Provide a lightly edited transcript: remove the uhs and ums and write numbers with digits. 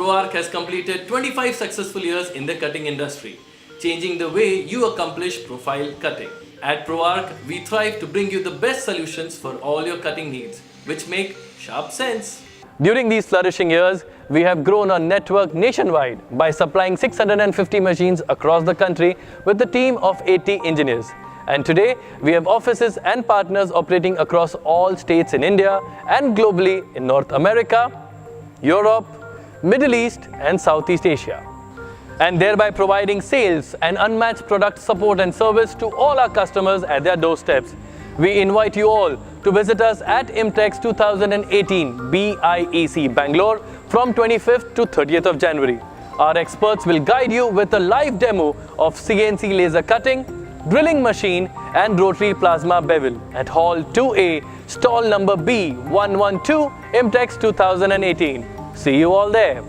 ProArc has completed 25 successful years in the cutting industry, changing the way you accomplish profile cutting. At ProArc, we thrive to bring you the best solutions for all your cutting needs, which make sharp sense. During these flourishing years, we have grown our network nationwide by supplying 650 machines across the country with a team of 80 engineers. And today, we have offices and partners operating across all states in India and globally in North America, Europe, Middle East and Southeast Asia. And thereby providing sales and unmatched product support and service to all our customers at their doorsteps. We invite you all to visit us at Imtex 2018 BIEC Bangalore from 25th to 30th of January. Our experts will guide you with a live demo of CNC laser cutting, drilling machine and rotary plasma bevel at Hall 2A, stall number B112, Imtex 2018. See you all there.